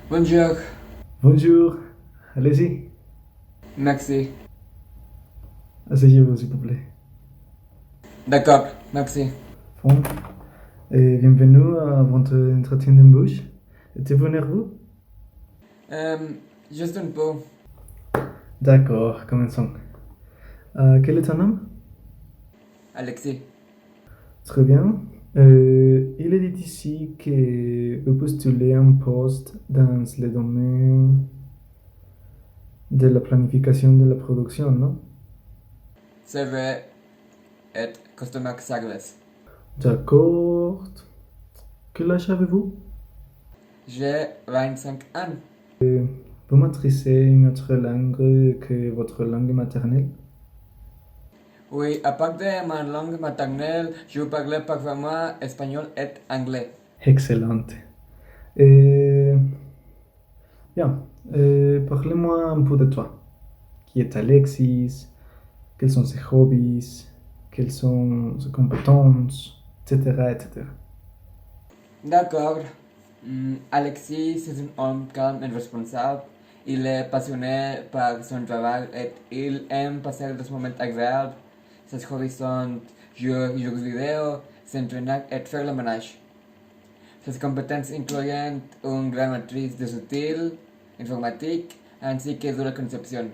Bonjour, Bonjour, allez-y, merci. asseyez-vous s'il vous plaît. D'accord, merci. Bon, et bienvenue à votre entretien d'embauche. Êtes-vous nerveux? Juste un peu. D'accord, commençons. Quel est ton nom? Alexis. Très bien. Il est dit ici que vous postulez un poste dans le domaine de la planification de la production, non? Server et Customer Service. D'accord. Quel âge avez-vous? J'ai 25 ans. Vous maîtrisez une autre langue que votre langue maternelle? Oui, à part de ma langue maternelle, je parle parfaitement espagnol et anglais. Excellente. Euh, Bien, parlez-moi un peu de toi. Qui est Alexis? Quels sont ses hobbies? Quelles sont ses compétences? Etc. etc. D'accord. Alexis est un homme calme et responsable. Il est passionné par son travail et il aime passer des moments agréables. Ses hobbies sont jouer jeux vidéo, s'entraîner et faire le ménage. Ses compétences incluyen une gran matriz de sutil, informatique, ainsi que de la concepción,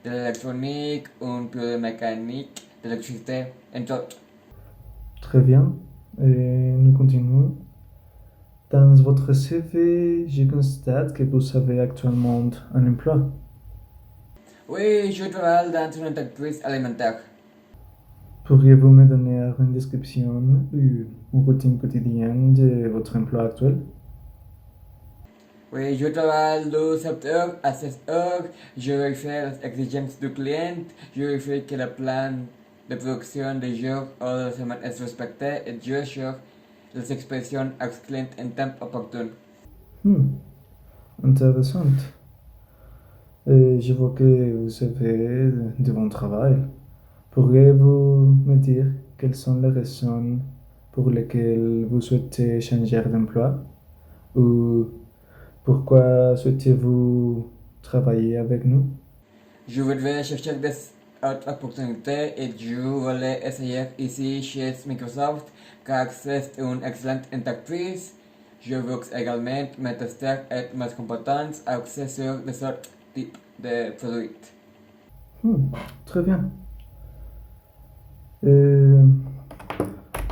de l'électronique, un peu de mécanique, de l'électricité, entre autres. Très bien. Nous continuons. Dans votre CV, je constate que vous avez actuellement un emploi. Oui, je travaille dans une entreprise alimentaire. Pourriez-vous me donner une description, une routine quotidienne de votre emploi actuel? Oui, je travaille de 7 heures à 16 heures, je vérifie les exigences du client, je vérifie que le plan de production des jours ou de la semaine est respecté et je assure les expressions aux clients en temps opportun. Hmm, intéressant. Je vois que vous avez de bon travail. Pourriez-vous me dire quelles sont les raisons pour lesquelles vous souhaitez changer d'emploi? Ou pourquoi souhaitez-vous travailler avec nous? Je voudrais chercher des autres opportunités et je voulais essayer ici chez Microsoft car c'est une excellente entreprise. Je veux également me tester et mes compétences axées sur des autres types de produits. Hmm, très bien. Euh,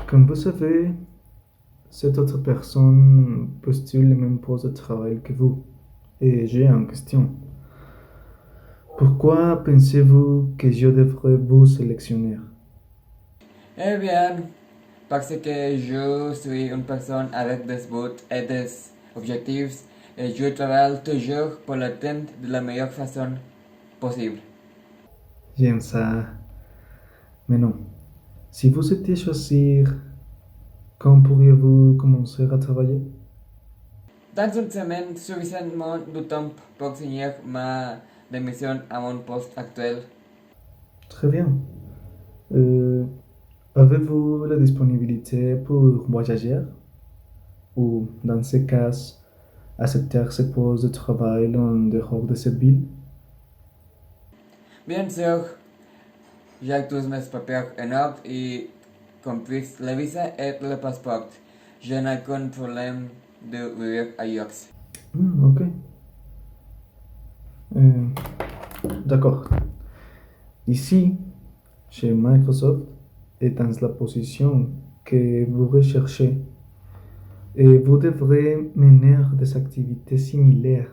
Comme vous savez, cette autre personne postule le même poste de travail que vous. Et j'ai une question. Pourquoi pensez-vous que je devrais vous sélectionner? Eh bien, parce que je suis une personne avec des buts et des objectifs et je travaille toujours pour l'atteindre de la meilleure façon possible. J'aime ça. Mais non. Si vous étiez choisir, quand pourriez-vous commencer à travailler? Dans une semaine, suffisamment de temps pour signer ma démission à mon poste actuel. Très bien. Euh, Avez-vous la disponibilité pour voyager? Ou, dans ce cas, accepter ce poste de travail en dehors de cette ville? Bien sûr, j'ai tous mes papiers en ordre y compris la visa et le passeport. Je n'ai aucun problème de vivre ailleurs. Ok. Euh, d'accord. Ici, chez Microsoft, est dans la position que vous recherchez. Et vous devrez mener des activités similaires,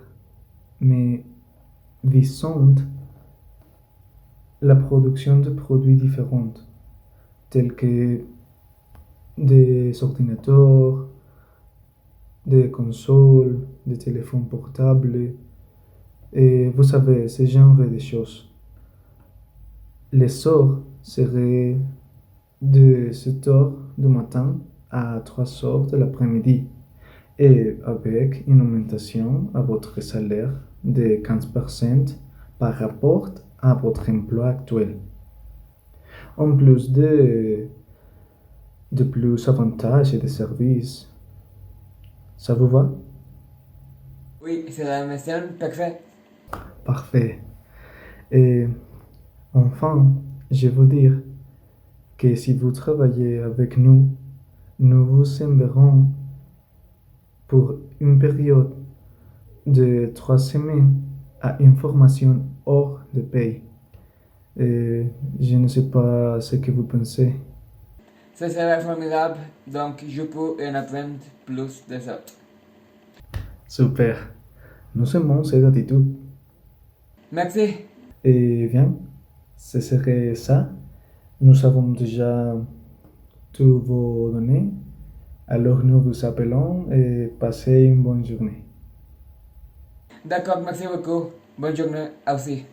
mais visant la production de produits différents, tels que des ordinateurs, des consoles, des téléphones portables, et vous savez, ce genre de choses. Les heures seraient de 7 heures du matin à 3 heures de l'après-midi, et avec une augmentation à votre salaire de 15% par rapport à votre emploi actuel. En plus de plus avantages et de services. Ça vous va? Oui, c'est la mission parfaite. Parfait. Et enfin, je veux dire que si vous travaillez avec nous, nous vous enverrons pour une période de 3 semaines à une formation hors de pays. Et je ne sais pas ce que vous pensez. Ça serait formidable, donc je peux en apprendre plus des autres. Super. Nous aimons cette attitude. Merci. Et bien, ce serait ça. Nous avons déjà toutes vos données. Alors nous vous appelons et passez une bonne journée. D'accord, merci beaucoup. Bonne journée aussi.